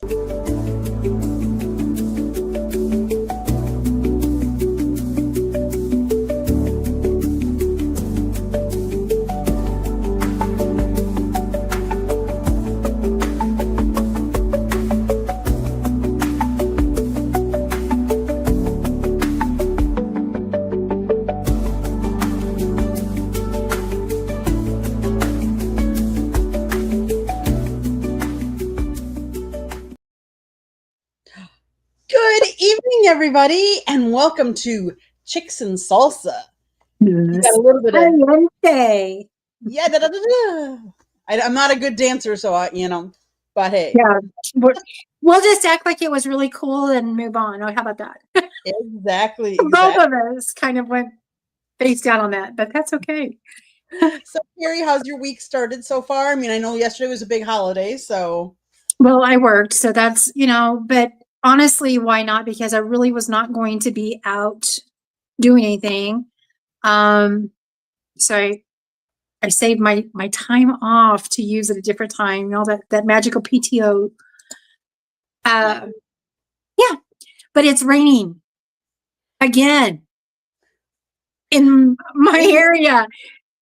Good evening, everybody, and welcome to Chicks and Salsa. You got a little bit of Wednesday. Yeah. Da, da, da, da. I'm not a good dancer, so but hey, Yeah, we'll just act like it was really cool and move on. Oh, how about that? exactly. Both of us kind of went face down on that, but that's okay. So, Kari, how's your week started so far? I mean, I know yesterday was a big holiday, so. Well, I worked, so that's, but honestly, why not? Because I really was not going to be out doing anything. So I saved my time off to use at a different time, that magical PTO. Yeah, but it's raining again in my area.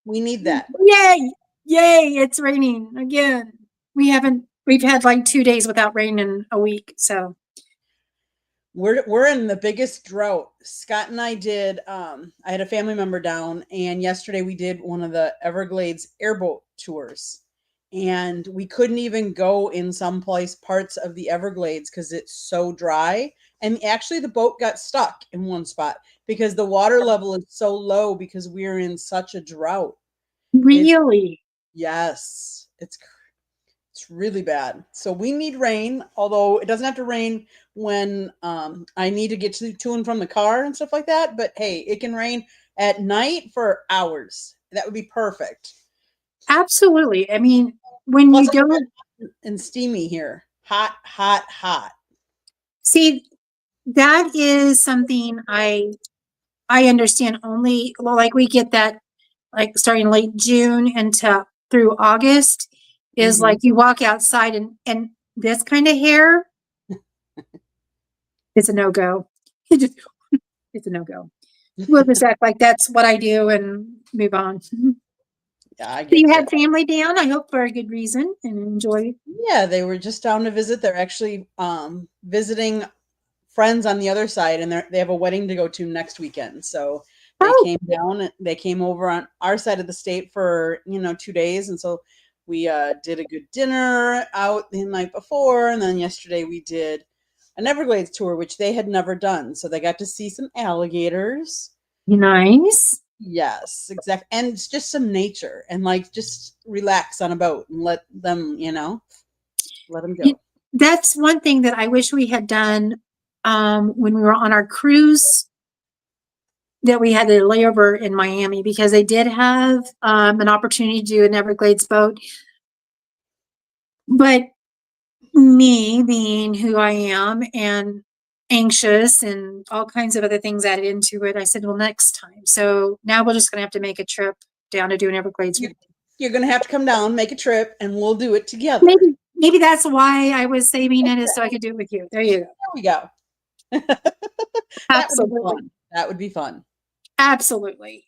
We need that. Yay, it's raining again. We've had like 2 days without rain in a week, so we're in the biggest drought. Scott and I did I had a family member down, and yesterday we did one of the Everglades airboat tours, and we couldn't even go in some parts of the Everglades because it's so dry. And actually the boat got stuck in one spot because the water level is so low because we're in such a drought. Really? Yes, it's really bad. So we need rain, although it doesn't have to rain when I need to get to and from the car and stuff like that. But hey, it can rain at night for hours. That would be perfect. Absolutely. I mean, when Plus, you don't and steamy here, hot, hot, hot. See, that is something I understand only. Well, like we get that like starting late June into through August is like you walk outside and this kind of hair, it's a no-go. It's a no-go. We'll just act like that's what I do and move on. Yeah, I So get you had family down, I hope for a good reason, and enjoy. Yeah, they were just down to visit. They're actually visiting friends on the other side, and they have a wedding to go to next weekend. So they came down. They came over on our side of the state for 2 days, and so we did a good dinner out the night before, and then yesterday we did an Everglades tour, which they had never done. So they got to see some alligators. Nice. Yes, exactly. And it's just some nature, and like just relax on a boat and let them go. That's one thing that I wish we had done when we were on our cruise that we had the layover in Miami, because they did have an opportunity to do an Everglades boat. But me being who I am and anxious and all kinds of other things added into it, I said, well, next time. So now we're just going to have to make a trip down to do an Everglades. You're going to have to come down, make a trip, and we'll do it together. Maybe that's why I was saving it, is so I could do it with you. There you go. There we go. Absolutely. That would be fun. Absolutely.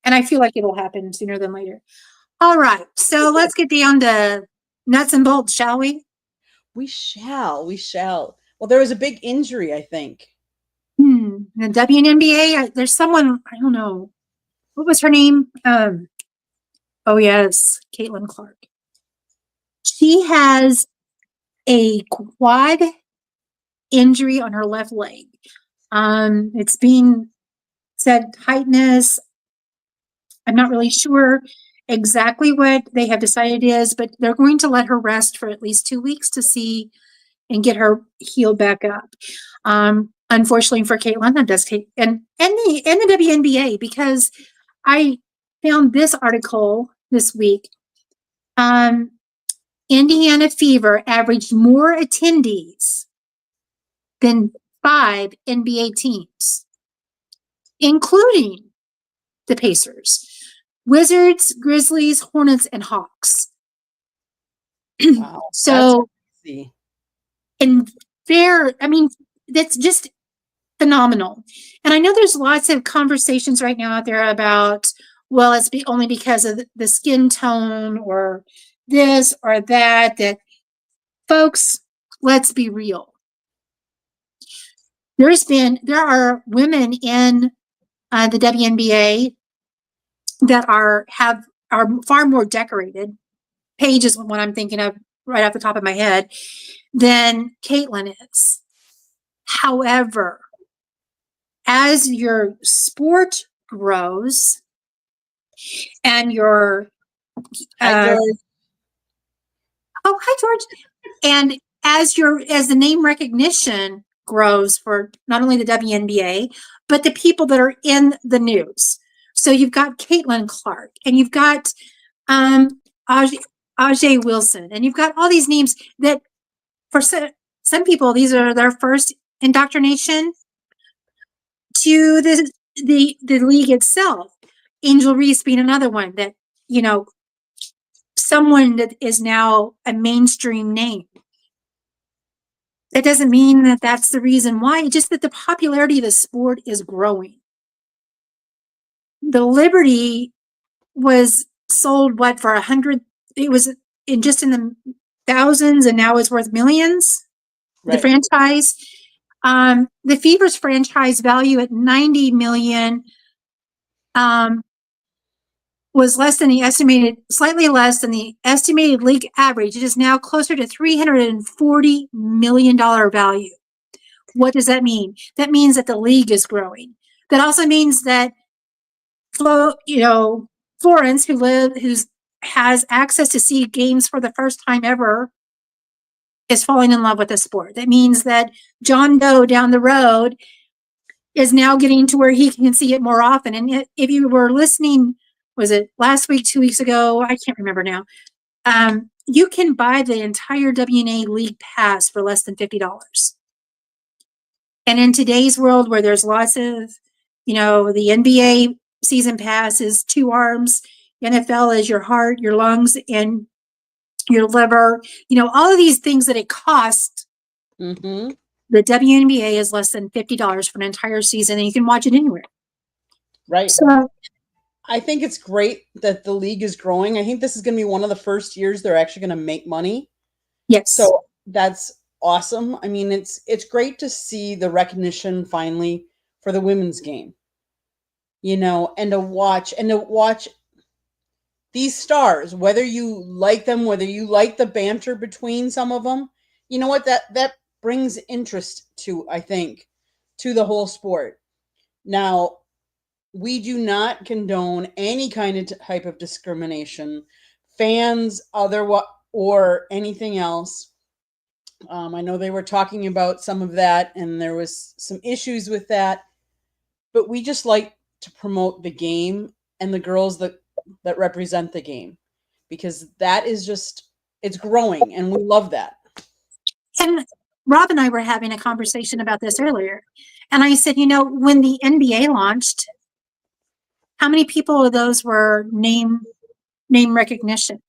And I feel like it'll happen sooner than later. All right. So let's get down to nuts and bolts, shall we? We shall. Well, there was a big injury, I think. The WNBA, there's someone, I don't know. What was her name? Oh, yes. Caitlin Clark. She has a quad injury on her left leg. It's being said tightness. I'm not really sure exactly what they have decided it is, but they're going to let her rest for at least 2 weeks to see and get her healed back up. Unfortunately for Caitlin, that does take and the WNBA, because I found this article this week. Indiana Fever averaged more attendees than 5 NBA teams, including the Pacers, Wizards, Grizzlies, Hornets, and Hawks. Wow. So and that's just phenomenal. And I know there's lots of conversations right now out there about, well, it's only because of the skin tone or this or that, folks, let's be real. There are women in the WNBA that are far more decorated. Paige is what I'm thinking of right off the top of my head than Caitlin is. However, as your sport grows and your Hi, George. oh, hi George, and as the name recognition grows for not only the WNBA but the people that are in the news. So you've got Caitlin Clark, and you've got Ajay Wilson, and you've got all these names that for some people these are their first indoctrination to the league itself. Angel Reese being another one that, someone that is now a mainstream name. That doesn't mean that that's the reason why, just that the popularity of the sport is growing. The Liberty was sold for 100, it was in the thousands, and now it's worth millions. Right. The franchise, the Fever's franchise value at 90 million was slightly less than the estimated league average. It is now closer to $340 million value. What does that mean? That means that the league is growing. That also means that Florence, who has access to see games for the first time ever, is falling in love with the sport. That means that John Doe down the road is now getting to where he can see it more often. And if you were listening, was it last week, 2 weeks ago? I can't remember now. You can buy the entire WNA League Pass for less than $50. And in today's world where there's lots of, the NBA season pass is 2 arms, NFL is your heart, your lungs, and your liver, all of these things that it costs. Mm-hmm. The WNBA is less than $50 for an entire season, and you can watch it anywhere. Right. So I think it's great that the league is growing. I think this is going to be one of the first years they're actually going to make money. Yes. So that's awesome. I mean, it's great to see the recognition finally for the women's game, and to watch these stars, whether you like them, whether you like the banter between some of them, you know what, that brings interest to, I think, to the whole sport. Now, we do not condone any kind of type of discrimination, fans, or anything else. I know they were talking about some of that, and there was some issues with that, but we just like to promote the game and the girls that represent the game, because that is it's growing, and we love that. And Rob and I were having a conversation about this earlier, and I said, when the NBA launched, how many people of those were name recognition?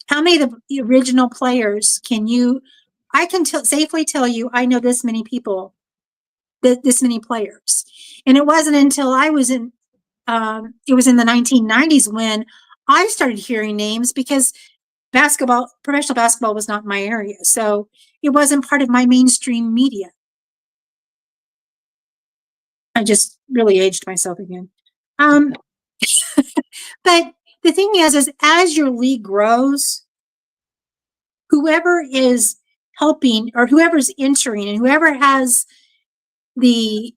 How many of the original players I can safely tell you, I know this many people, this many players. And it wasn't until I was it was in the 1990s when I started hearing names, because professional basketball was not in my area. So it wasn't part of my mainstream media. I just really aged myself again. But the thing is as your league grows, whoever is helping or whoever's entering and whoever has the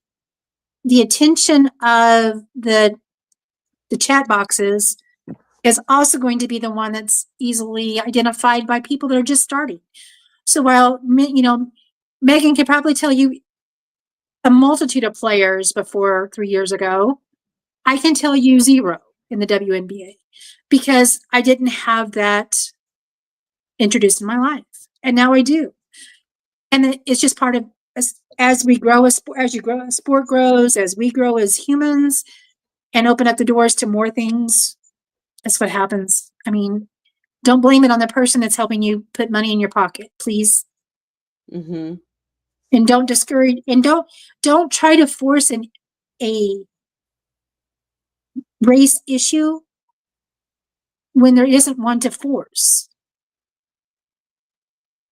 attention of the chat boxes is also going to be the one that's easily identified by people that are just starting. So while, Megan could probably tell you a multitude of players before 3 years ago, I can tell you 0 in the WNBA, because I didn't have that introduced in my life. And now I do. And it's just part of, as we grow, as sport grows, as we grow as humans and open up the doors to more things, that's what happens. I mean, don't blame it on the person that's helping you put money in your pocket, please. Mm-hmm. And don't discourage, and don't try to force a race issue when there isn't one to force.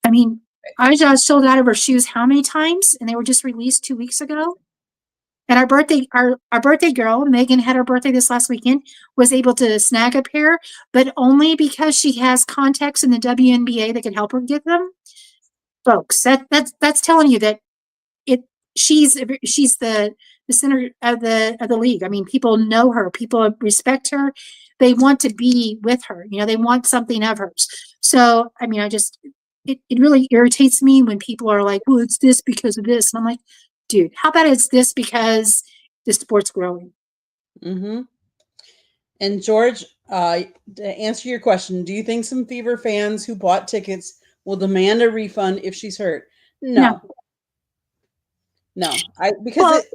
I mean, I just sold out of her shoes how many times? And they were just released 2 weeks ago. And our birthday girl, Megan, had her birthday this last weekend, was able to snag a pair, but only because she has contacts in the WNBA that can help her get them. Folks, that's telling you that it she's the center of the league. I mean, people know her, people respect her, they want to be with her. You know, they want something of hers. So, I mean, it really irritates me when people are like, "Well, it's this because of this," and I'm like, dude, how about it's this because the sport's growing? Mm-hmm. And George, to answer your question, do you think some Fever fans who bought tickets will demand a refund if she's hurt? No. No, no. Because Well, do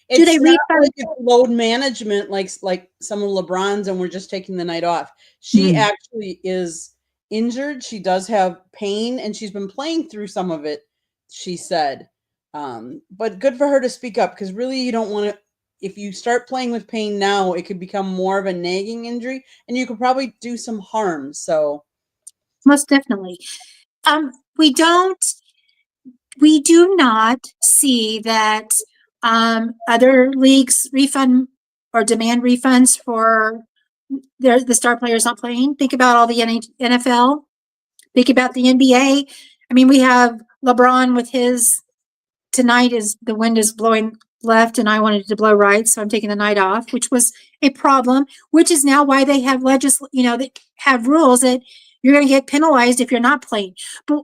it's they not like refund? it's load management like some of LeBron's and we're just taking the night off. She Hmm. actually is injured. She does have pain and she's been playing through some of it, she said. But good for her to speak up because really you don't want to. If you start playing with pain now, it could become more of a nagging injury and you could probably do some harm. So, Most definitely. Um, we don't we do not see that other leagues refund or demand refunds for the star players not playing. Think about all the NFL. Think about the NBA. I mean, we have LeBron with his tonight is the wind is blowing left and I wanted it to blow right, so I'm taking the night off, which was a problem, which is now why they have they have rules that you're going to get penalized if you're not playing. But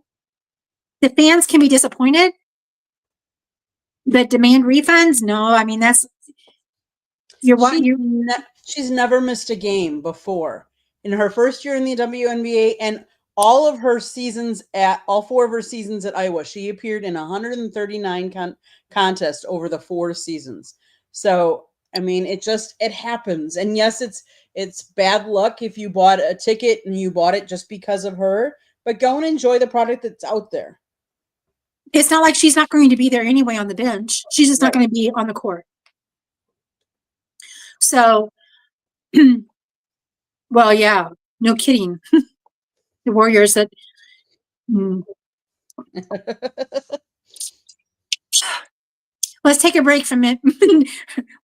the fans can be disappointed, but demand refunds? No, I mean that's you're what you she's never missed a game before. In her first year in the WNBA and all of her seasons at all four of her seasons at Iowa, she appeared in 139 contests over the 4 seasons. So, I mean, it happens. And yes, it's bad luck if you bought a ticket and you bought it just because of her, but go and enjoy the product that's out there. it's not like she's not going to be there anyway on the bench. She's just not Right. going to be on the court. So, well, yeah, no kidding. The Warriors that let's take a break from it.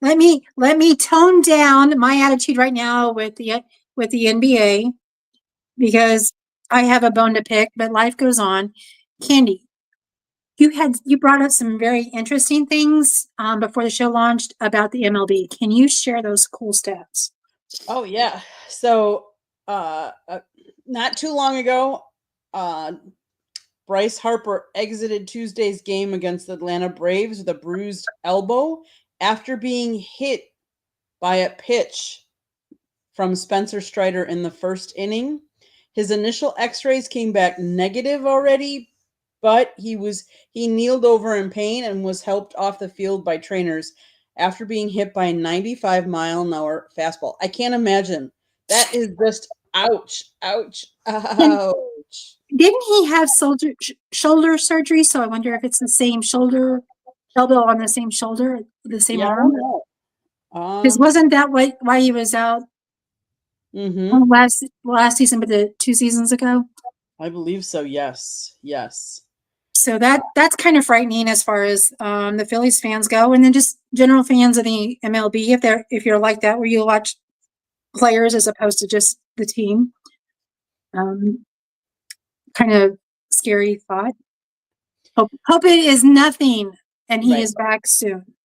let me tone down my attitude right now with the NBA because I have a bone to pick, but life goes on. Candy, you brought up some very interesting things before the show launched about the MLB. Can you share those cool stats? Oh yeah. So not too long ago, uh Bryce Harper exited Tuesday's game against the Atlanta Braves with a bruised elbow after being hit by a pitch from Spencer Strider in the first inning. His initial x-rays came back negative already, but he kneeled over in pain and was helped off the field by trainers after being hit by a 95-mile-an-hour fastball. I can't imagine. That is just ouch, ouch, ouch. Didn't he have shoulder surgery? So I wonder if it's the same shoulder, elbow on the same shoulder, the same Yeah, I don't arm. know. Because wasn't that why he was out Mm-hmm. last season, but the 2 seasons ago? I believe so. Yes. Yes. So that's kind of frightening as far as the Phillies fans go, and then just general fans of the MLB. If you're like that, where you watch players as opposed to just the team, kind of scary thought. Hope it is nothing, and he Right. is back soon.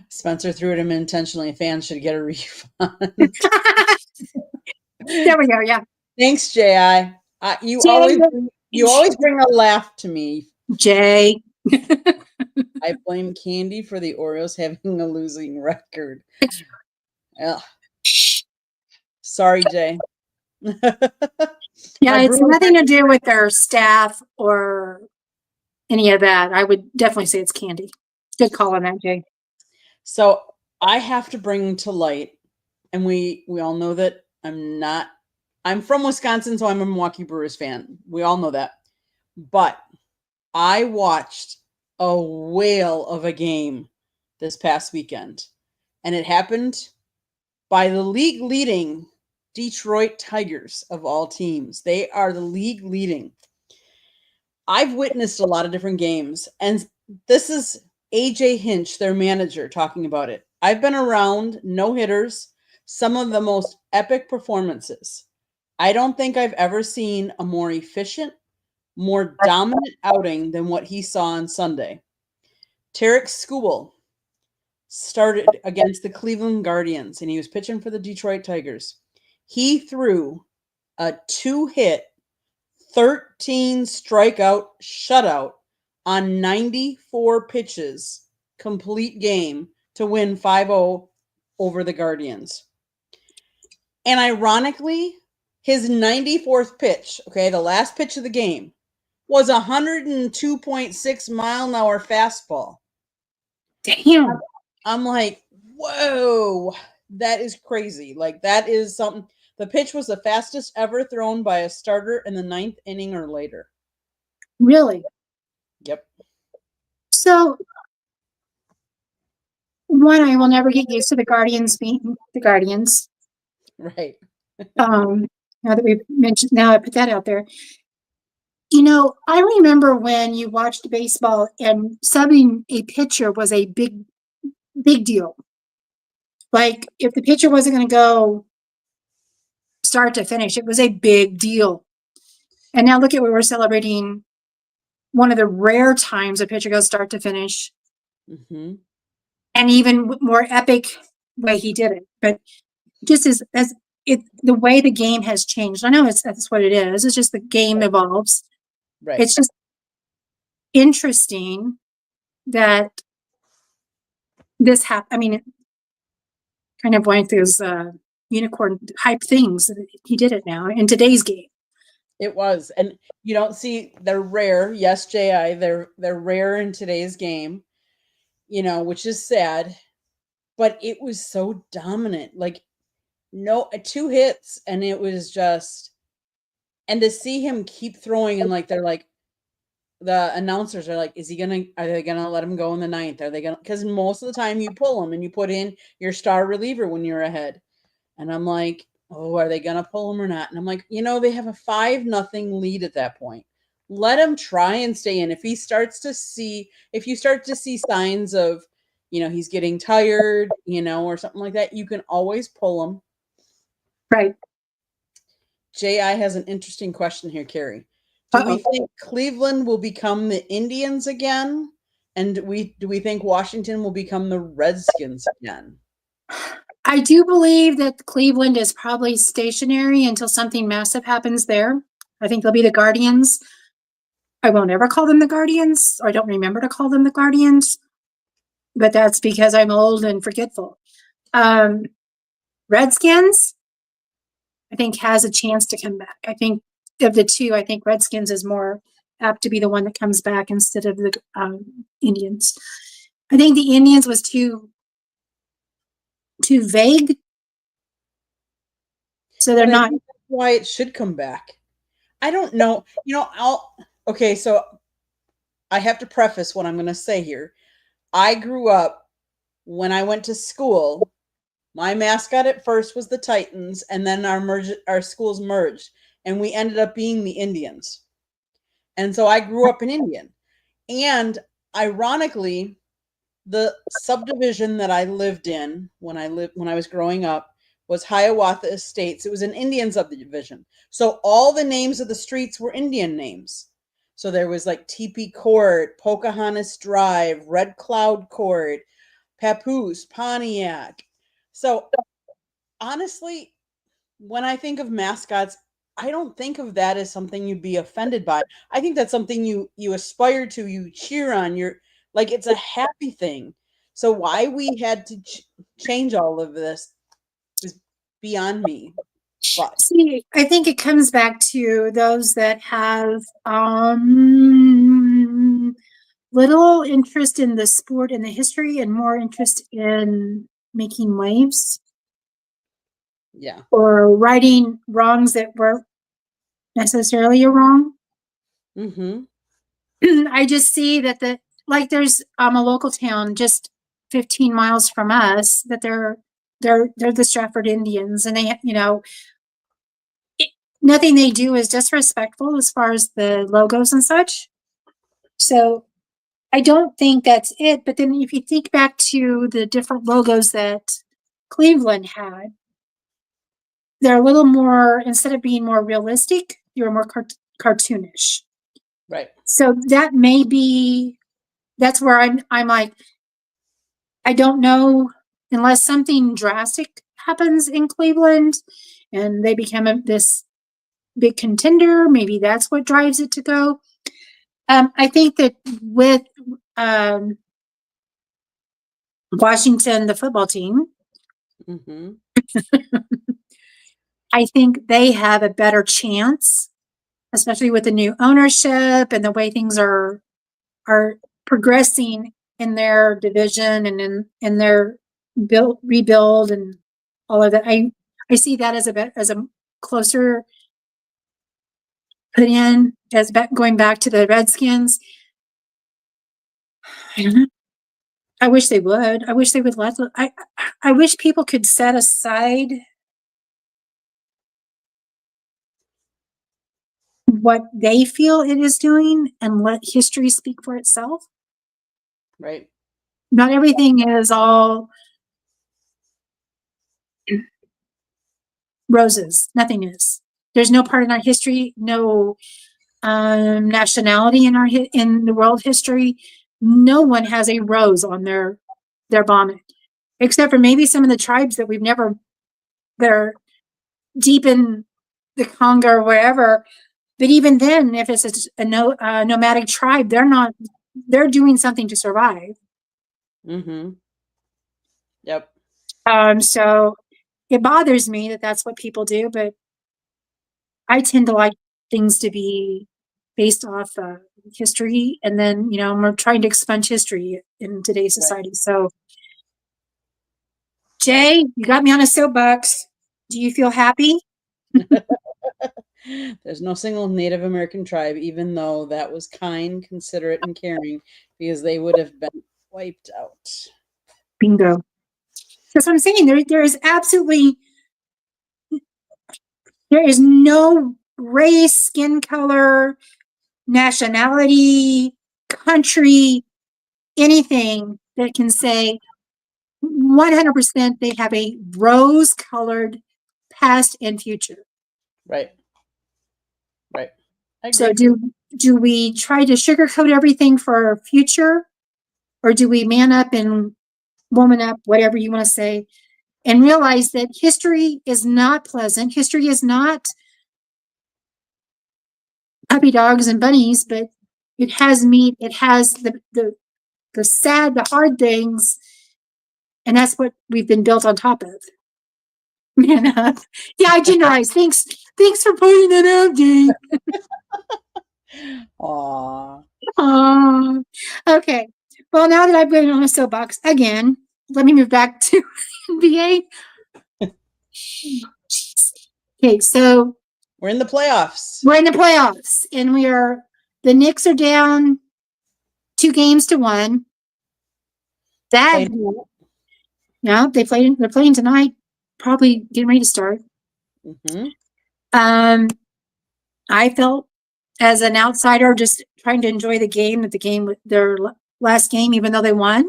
Spencer threw at him intentionally. Fans should get a refund. There we go. Yeah. Thanks, Ji. You Jay, always bring a laugh to me. Jay. I blame Candy for the Orioles having a losing record. Ugh. Sorry, Jay. Yeah, it's nothing to do with their staff or any of that. I would definitely say it's Candy. Good call on that, Jay. So I have to bring to light, and we all know that I'm not I'm from Wisconsin, so I'm a Milwaukee Brewers fan. We all know that. But I watched a whale of a game this past weekend, and it happened by the league leading Detroit Tigers of all teams. They are the league leading. I've witnessed a lot of different games, and this is AJ Hinch, their manager, talking about it. I've been around no hitters, some of the most epic performances. I don't think I've ever seen a more efficient, more dominant outing than what he saw on Sunday. Tarek Skubal started against the Cleveland Guardians, and he was pitching for the Detroit Tigers. He threw a 2-hit, 13 strikeout shutout on 94 pitches, complete game to win 5-0 over the Guardians. And ironically, his 94th pitch, okay, the last pitch of the game, was a 102.6 mile an hour fastball. Damn. I'm like, whoa, that is crazy. Like, that is something. The pitch was the fastest ever thrown by a starter in the 9th inning or later. Really? Yep. So, one, I will never get used to the Guardians being the Guardians. Right. Now that we've mentioned, now I put that out there. You know, I remember when you watched baseball and subbing a pitcher was a big deal. Like, if the pitcher wasn't going to go start to finish, it was a big deal. And now look at what we're celebrating. One of the rare times a pitcher goes start to finish. Mm-hmm. And even more epic way he did it. But just as the way the game has changed. I know that's what it is. It's just the game evolves. Right. It's just interesting that this happened. I mean, kind of one of those unicorn hype things. He did it now in today's game. It was, and you don't see, they're rare. Yes, Ji, they're rare in today's game. You know, which is sad, but it was so dominant. Like, no, 2 hits, and it was just, and to see him keep throwing, and like, they're like, the announcers are like, are they gonna let him go in the 9th? Are they gonna, because most of the time you pull him and you put in your star reliever when you're ahead. And I'm like, oh, are they gonna pull him or not? And I'm like, they have a 5-0 lead at that point. Let him try and stay in. If you start to see signs of, he's getting tired, or something like that, you can always pull him. Right. Ji has an interesting question here, Kari. Do we think Cleveland will become the Indians again? And do we think Washington will become the Redskins again? I do believe that Cleveland is probably stationary until something massive happens there. I think they'll be the Guardians. I won't ever call them the Guardians, or I don't remember to call them the Guardians, but that's because I'm old and forgetful. Redskins, I think, has a chance to come back. I think of the two, I think Redskins is more apt to be the one that comes back instead of the Indians. I think the Indians was too vague, so they're not. That's why it should come back. I don't know. Okay, so I have to preface what I'm going to say here. I grew up, when I went to school, my mascot at first was the Titans, and then our schools merged, and we ended up being the Indians. And so I grew up an Indian. And ironically, the subdivision that I lived in when I was growing up was Hiawatha Estates. It was an Indian subdivision. So all the names of the streets were Indian names. So there was like Teepee Court, Pocahontas Drive, Red Cloud Court, Papoose, Pontiac. So honestly, when I think of mascots, I don't think of that as something you'd be offended by. I think that's something you aspire to, you cheer on. You're like, it's a happy thing. So why we had to change all of this is beyond me. But see, I think it comes back to those that have little interest in the sport and the history, and more interest in making waves. Yeah. or righting wrongs that weren't necessarily a wrong. Mm-hmm. I just see that there's a local town just 15 miles from us that they're the Stratford Indians, and they, nothing they do is disrespectful as far as the logos and such. So I don't think that's it. But then if you think back to the different logos that Cleveland had, they're a little more, instead of being more realistic, they were more cartoonish. Right. So that may be, that's where I'm like, I don't know, unless something drastic happens in Cleveland and they become this big contender. Maybe that's what drives it to go. I think that with Washington, the football team, Mm-hmm. I think they have a better chance, especially with the new ownership and the way things are progressing in their division and in their rebuild and all of that. I see that as a closer put in as going back to the Redskins. I wish they would. I wish they would let. I wish people could set aside what they feel it is doing and let history speak for itself. Right. Not everything is all roses. Nothing is. There's no part in our history, no nationality in in the world history. No one has a rose on their bonnet, except for maybe some of the tribes that we've never. They're deep in the Congo or wherever. But even then, if it's a nomadic tribe, they're not. They're doing something to survive. Mm-hmm. Yep. So it bothers me that that's what people do, but I tend to like things to be based off history, and then we're trying to expunge history in today's Right. society. So, Jay, you got me on a soapbox. Do you feel happy? There's no single Native American tribe, even though that was kind, considerate, and caring, because they would have been wiped out. Bingo. That's what I'm saying. There is no race, skin color, nationality, country, anything that can say 100% they have a rose colored past and future. Right. Right. I So agree. do we try to sugarcoat everything for our future, or do we man up and woman up, whatever you want to say, and realize that history is not pleasant. History is not puppy dogs and bunnies, but it has meat. It has the sad, the hard things, and that's what we've been built on top of. Man up. Yeah, I generalize. Thanks for pointing that out, Jane. Aw. Okay. Well, now that I've been on a soapbox again, let me move back to NBA. Okay, so We're in the playoffs. we're in the playoffs, and the Knicks are down 2-1. That yeah, they're playing tonight. Probably getting ready to start. Mm-hmm. I felt as an outsider just trying to enjoy the game, their last game, even though they won.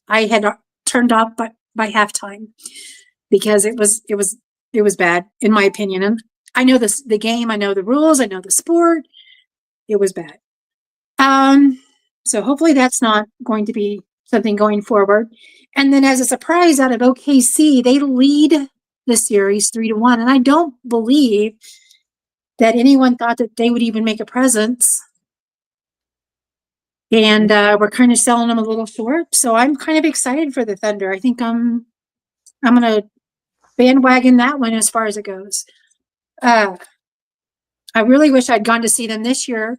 I had turned off by halftime because it was bad in my opinion. And I know the game, I know the rules, I know the sport. It was bad. So hopefully that's not going to be something going forward. And then as a surprise out of OKC, they lead the series 3-1. And I don't believe that anyone thought that they would even make a presence. And we're kind of selling them a little short. So I'm kind of excited for the Thunder. I think I'm gonna bandwagon that one as far as it goes. I really wish I'd gone to see them this year.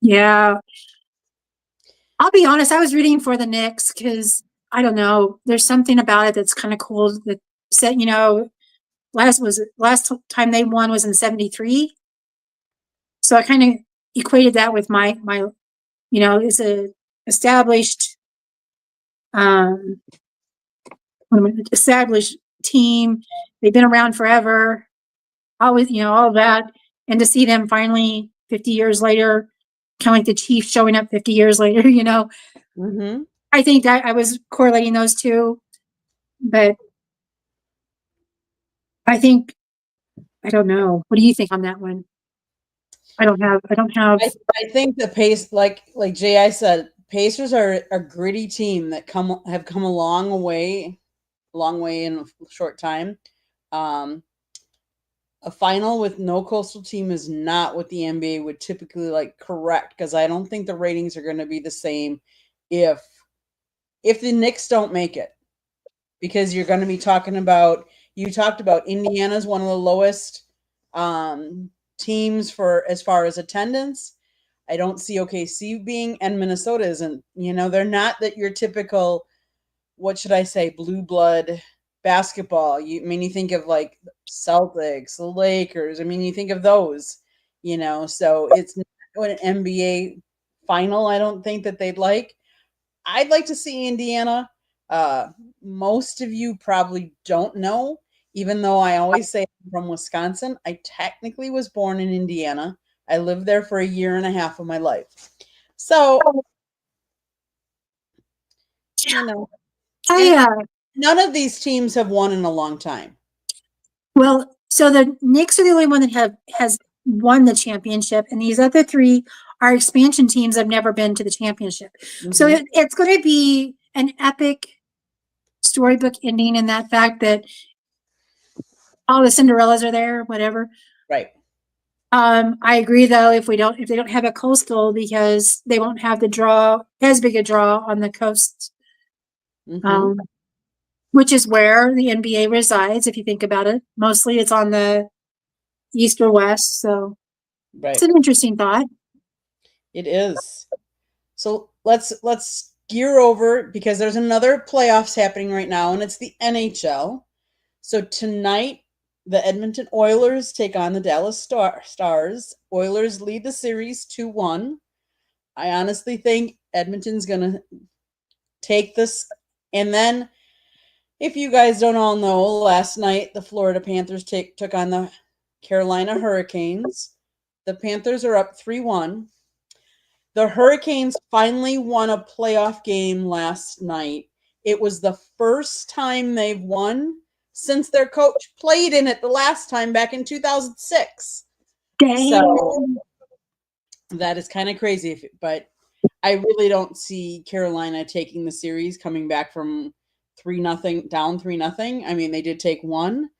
Yeah. I'll be honest, I was rooting for the Knicks because I don't know. There's something about it that's kind of cool. That said, last time they won was in '73, so I kind of equated that with my it's a established um established team. They've been around forever. Always, all of that, and to see them finally 50 years later, kind of like the Chiefs showing up 50 years later. Mm-hmm. I think that I was correlating those two, but I think I don't know. What do you think on that one? I don't have. I think the pace, like J.I. said, Pacers are a gritty team that have come a long way in a short time. Um, a final with no coastal team is not what the NBA would typically correct, because I don't think the ratings are going to be the same if the Knicks don't make it, because you're going to be talking about, you talked about Indiana's one of the lowest teams for as far as attendance. I don't see OKC being, and Minnesota isn't. They're not that your typical, what should I say, blue blood basketball. You think of like Celtics, the Lakers. You think of those. So it's not an NBA final. I don't think that they'd like. I'd like to see Indiana. Most of you probably don't know, even though I always say I'm from Wisconsin. I technically was born in Indiana. I lived there for a year and a half of my life. So, none of these teams have won in a long time. Well, so the Knicks are the only one that has won the championship, and these other three are expansion teams that have never been to the championship. Mm-hmm. So it's going to be an epic storybook ending in that fact that all the Cinderellas are there, whatever. Right. I agree though, if they don't have a coastal, because they won't have as big a draw on the coast. Mm-hmm. Which is where the NBA resides, if you think about it. Mostly it's on the east or west, so It's an interesting thought. It is. So let's gear over, because there's another playoffs happening right now, and it's the NHL. So tonight, the Edmonton Oilers take on the Dallas Stars. Oilers lead the series 2-1. I honestly think Edmonton's going to take this. And then, if you guys don't all know, last night the Florida Panthers took on the Carolina Hurricanes. The Panthers are up 3-1. The Hurricanes finally won a playoff game last night. It was the first time they've won since their coach played in it the last time back in 2006. Dang. So that is kind of crazy, but I really don't see Carolina taking the series, coming back from 3-0 down 3-0. They did take one,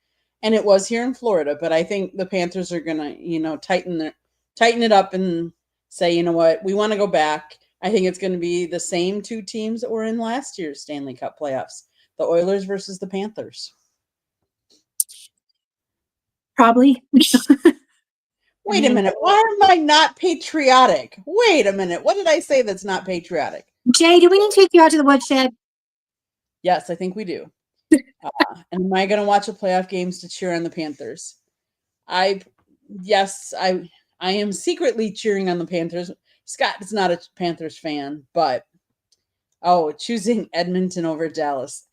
and it was here in Florida, but I think the Panthers are going to, tighten it up and say, you know what, we want to go back. I think it's going to be the same two teams that were in last year's Stanley Cup playoffs, the Oilers versus the Panthers. Probably. Wait a minute. Why am I not patriotic? Wait a minute. What did I say that's not patriotic? Jay, do we need to take you out to the woodshed? Yes, I think we do. And am I going to watch the playoff games to cheer on the Panthers? I am secretly cheering on the Panthers. Scott is not a Panthers fan, but choosing Edmonton over Dallas.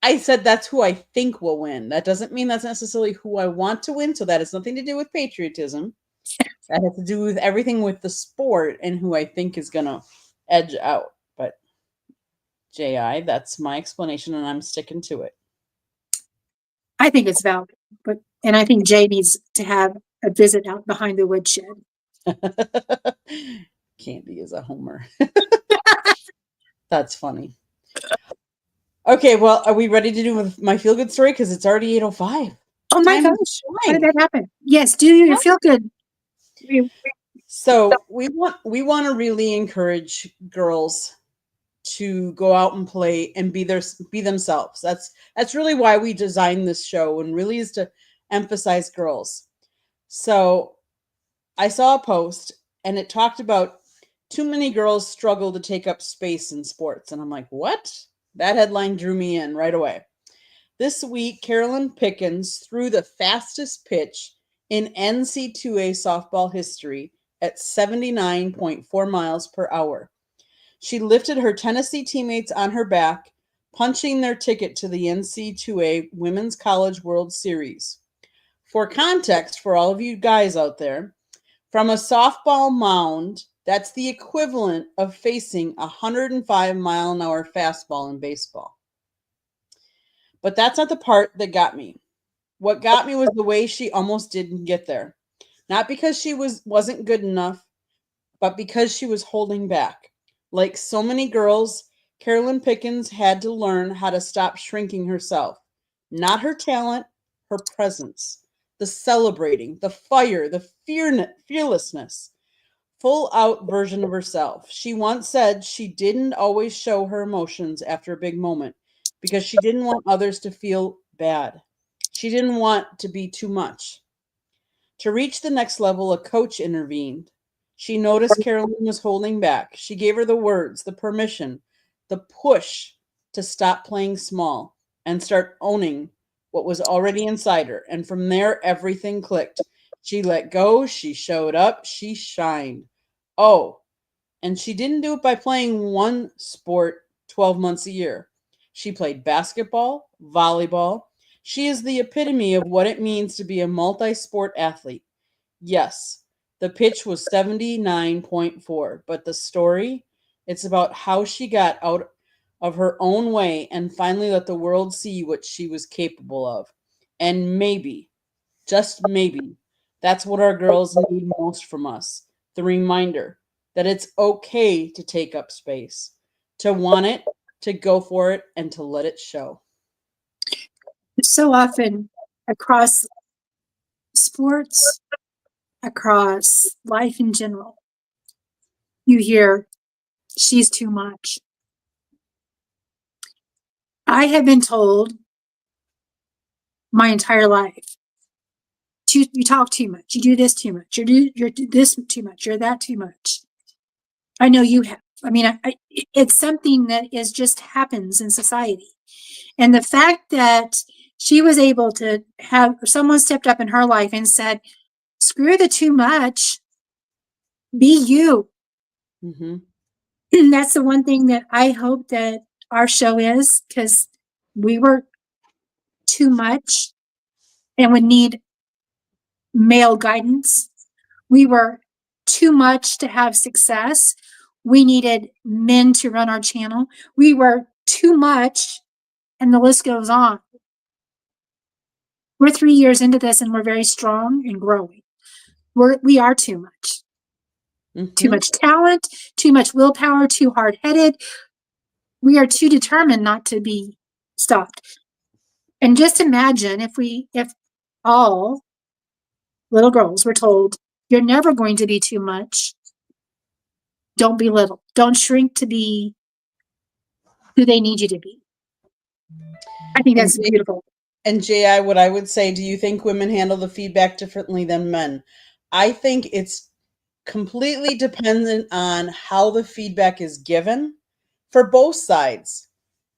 I said that's who I think will win. That doesn't mean that's necessarily who I want to win. So that has nothing to do with patriotism. That has to do with everything with the sport and who I think is going to edge out. But J.I., that's my explanation, and I'm sticking to it. I think it's valid, and I think Jay needs to have a visit out behind the woodshed. Candy is a homer. That's funny. Okay, well, are we ready to do my feel-good story? Because it's already 8:05. Oh my gosh, how did that happen? Yes, do your feel-good. So we want to really encourage girls to go out and play and be themselves. That's really why we designed this show, and really is to emphasize girls. So I saw a post, and it talked about Too many girls struggle to take up space in sports. And I'm like, what? That headline drew me in right away. This week, Carolyn Pickens threw the fastest pitch in NC2A softball history at 79.4 miles per hour. She lifted her Tennessee teammates on her back, punching their ticket to the NC2A Women's College World Series. For context, for all of you guys out there, from a softball mound, that's the equivalent of facing a 105-mile-an-hour fastball in baseball. But that's not the part that got me. What got me was the way she almost didn't get there. Not because she wasn't good enough, but because she was holding back. Like so many girls, Carolyn Pickens had to learn how to stop shrinking herself. Not her talent, her presence. The celebrating, the fire, the fearlessness. Full out version of herself. She once said she didn't always show her emotions after a big moment because she didn't want others to feel bad. She didn't want to be too much. To reach the next level, a coach intervened. She noticed Carolyn was holding back. She gave her the words, the permission, the push to stop playing small and start owning what was already inside her. And from there, everything clicked. She let go. She showed up. She shined. Oh, and she didn't do it by playing one sport 12 months a year. She played basketball, volleyball. She is the epitome of what it means to be a multi-sport athlete. Yes, the pitch was 79.4, but the story, it's about how she got out of her own way and finally let the world see what she was capable of. And maybe, just maybe, that's what our girls need most from us. The reminder that it's okay to take up space, to want it, to go for it, and to let it show. So often across sports, across life in general, you hear, she's too much. I have been told my entire life, you talk too much, you do this too much, you're this too much, you're that too much. I know you have. I mean, it's something that is just happens in society. And the fact that she was able to have someone stepped up in her life and said, screw the too much, be you. Mm-hmm. And that's the one thing that I hope that our show is, because we were too much and would need male guidance. We were too much to have success. We needed men to run our channel. We were too much, and the list goes on. We're 3 years into this and we're very strong and growing. We are too much. Mm-hmm. Too much talent, too much willpower, too hard-headed. We are too determined not to be stopped. And just imagine if all little girls were told, you're never going to be too much. Don't be little. Don't shrink to be who they need you to be. I think that's beautiful. And J.I., what I would say, do you think women handle the feedback differently than men? I think it's completely dependent on how the feedback is given for both sides.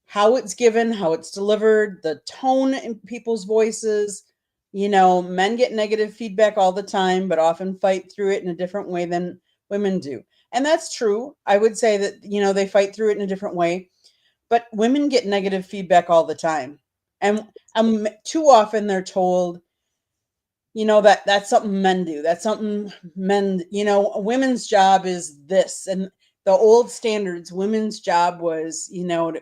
How it's given, how it's delivered, the tone in people's voices. You know, men get negative feedback all the time, but often fight through it in a different way than women do. And that's true. I would say that, you know, they fight through it in a different way, but women get negative feedback all the time. And too often they're told, you know, that's something men do. That's something men, you know, a women's job is this. And the old standards, women's job was, you know, to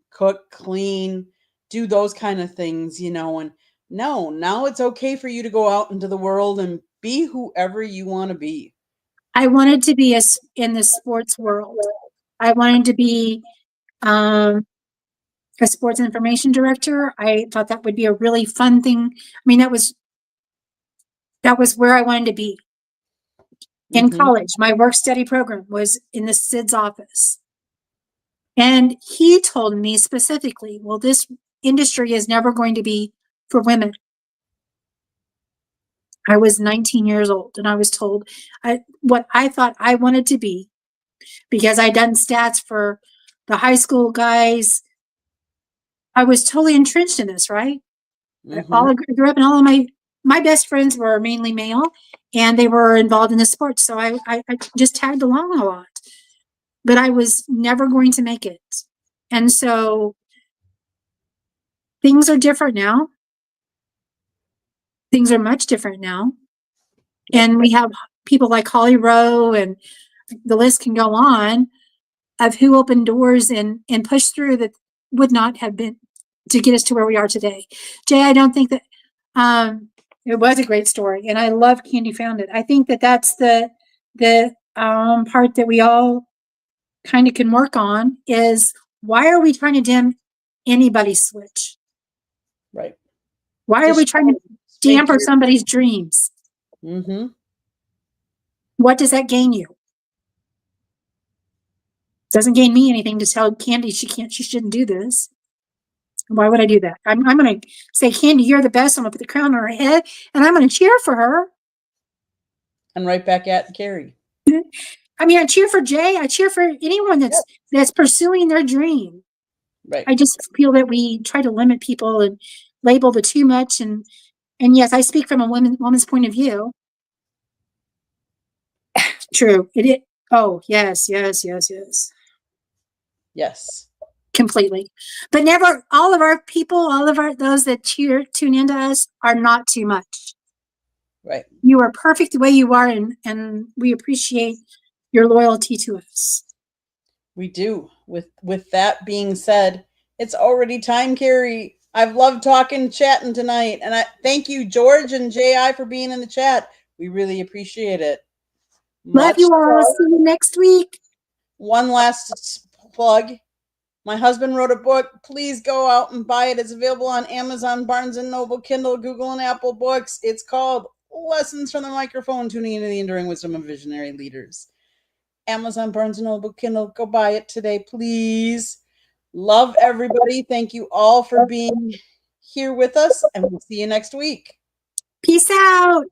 cook, clean, do those kind of things, you know. And no, now it's okay for you to go out into the world and be whoever you want to be. I wanted to be in the sports world. I wanted to be a sports information director. I thought that would be a really fun thing. I mean, that was where I wanted to be. In college, my work study program was in the SID's office. And he told me specifically, well, this industry is never going to be for women. I was 19 years old and I was told what I thought I wanted to be because I'd done stats for the high school guys. I was totally entrenched in this, right? Mm-hmm. I grew up, and all of my best friends were mainly male, and they were involved in the sports. So I just tagged along a lot, but I was never going to make it. And so things are different now. Things are much different now. And we have people like Holly Rowe, and the list can go on, of who opened doors and pushed through that would not have been to get us to where we are today. Jay, I don't think that it was a great story, and I love Candy Found It. I think that that's the part that we all kind of can work on is, why are we trying to dim anybody's switch? Right. Why are we trying to damper somebody's dreams? Mm-hmm. What does that gain you? Doesn't gain me anything to tell Candy she shouldn't do this. Why would I do that? I'm going to say, Candy, you're the best. I'm going to put the crown on her head, and I'm going to cheer for her. And right back at Kari. I mean, I cheer for Jay. I cheer for anyone that's pursuing their dream. Right. I just feel that we try to limit people and label the too much. And yes, I speak from a woman's point of view. True. Oh, yes. Yes. Completely. But never, all of our people, those that tune into us are not too much. Right. You are perfect the way you are, and we appreciate your loyalty to us. We do. With that being said, it's already time, Kari. I've loved chatting tonight, and I thank you, George and J.I., for being in the chat. We really appreciate it. Love you all. See you next week. One last plug. My husband wrote a book. Please go out and buy it. It's available on Amazon, Barnes & Noble, Kindle, Google, and Apple Books. It's called Lessons from the Microphone, Tuning into the Enduring Wisdom of Visionary Leaders. Amazon, Barnes & Noble, Kindle. Go buy it today, please. Love everybody. Thank you all for being here with us, and we'll see you next week. Peace out.